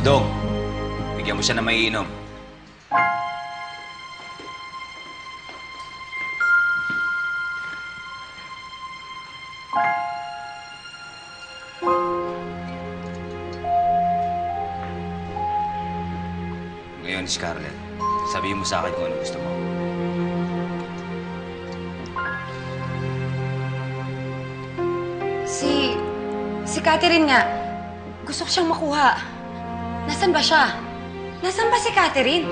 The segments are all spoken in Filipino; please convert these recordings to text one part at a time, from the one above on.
Dong, bigyan mo siya na maiinom. Ngayon, Scarlett, sabihin mo sa akin kung ano gusto mo. Si Catherine nga. Gusto ko siyang makuha. Nasaan ba siya? Nasaan ba si Catherine?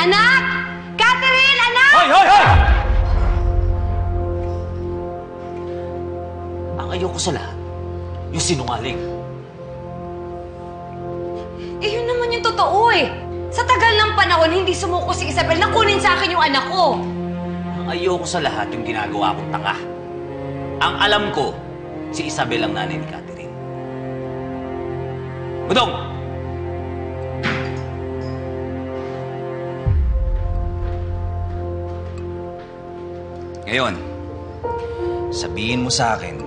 Anak! Catherine! Anak! Hoy! Hoy! Hoy! Ang ayoko sa lahat, yung sinungaling. Eh, yun naman yung totoo eh. Sa tagal ng panahon, hindi sumuko si Isabel na kunin sa akin yung anak ko. Ang ayoko sa lahat yung ginagawa kong tanga. Ang alam ko, si Isabel ang nanay ni Catherine. Budong! Ngayon, sabihin mo sa akin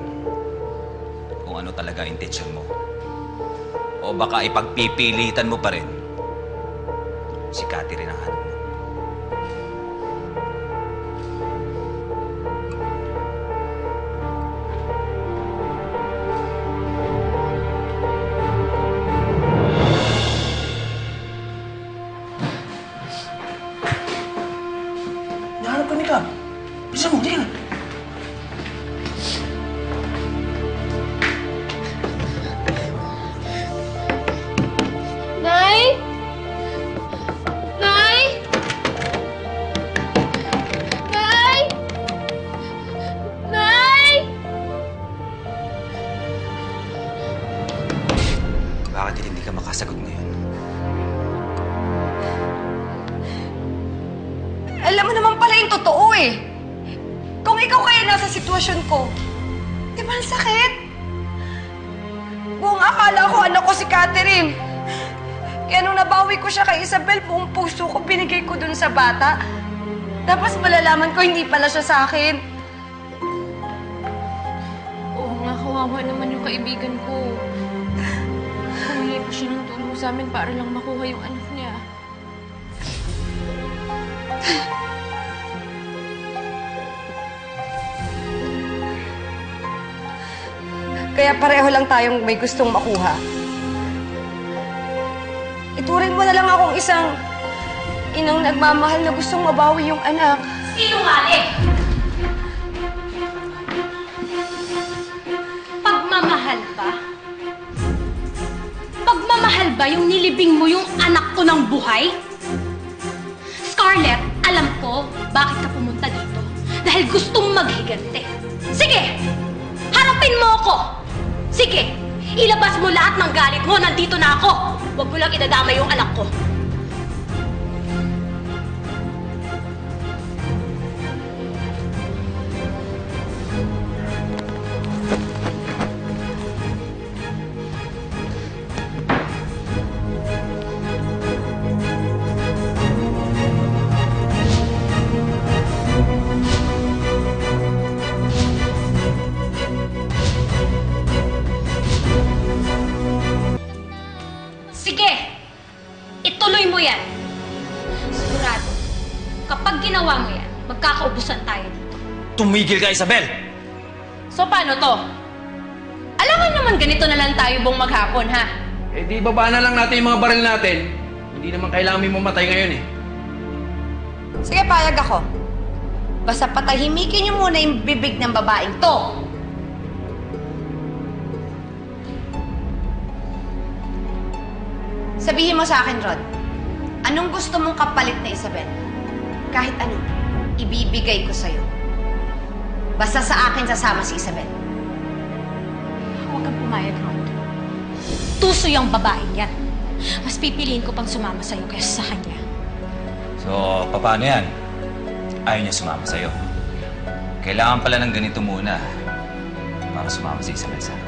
kung ano talaga intensyon mo. O baka ipagpipilitan mo pa rin si Catherine ang hanap mo. Nahanap ka ni Cap. Bisa mo, di ka na. Nay! Nay! Nay! Nay! Bakit hindi ka makasagot ngayon? Alam mo naman pala yung totoo eh. Kung ikaw kaya nasa sitwasyon ko, di ba ang sakit? Buong akala ko anak ko si Catherine. Kaya nung nabawi ko siya kay Isabel, buong puso ko binigay ko dun sa bata. Tapos malalaman ko hindi pala siya sa akin. Oo nga, kawawa naman yung kaibigan ko. Humingi pa siya ng tulong sa amin para lang makuha yung anak niya. Kaya pareho lang tayong may gustong makuha. Ituring mo na lang akong isang inang nagmamahal na gustong mabawi yung anak. Sinungaling! Pagmamahal ba? Pagmamahal ba yung nilibing mo yung anak ko ng buhay? Scarlett, alam ko bakit ka pumunta dito. Dahil gustong maghiganti. Sige! Harapin mo ako! Sige! Ilabas mo lahat ng galit mo. Nandito na ako. Huwag mo lang idadama yung anak ko. Sige! Ituloy mo yan. Sigurado, kapag ginawa mo yan, magkakaubusan tayo dito. Tumigil ka, Isabel! So paano to? Alangan naman ganito na lang tayo buong maghapon, ha? Eh di baba na lang natin yung mga baril natin. Hindi naman kailangan may mamatay ngayon eh. Sige, payag ako. Basta patahimikin niyo muna yung bibig ng babaeng to. Sabihin mo sa akin, Rod, anong gusto mong kapalit na Isabel? Kahit ano, ibibigay ko sa'yo. Basta sa akin sasama si Isabel. Huwag kang pumayag, Rod. Tuso yung babaeng yan. Mas pipiliin ko pang sumama sa'yo kaysa sa kanya. So, paano yan? Ayaw niya sumama sa'yo. Kailangan pala ng ganito muna para sumama si Isabel sa akin.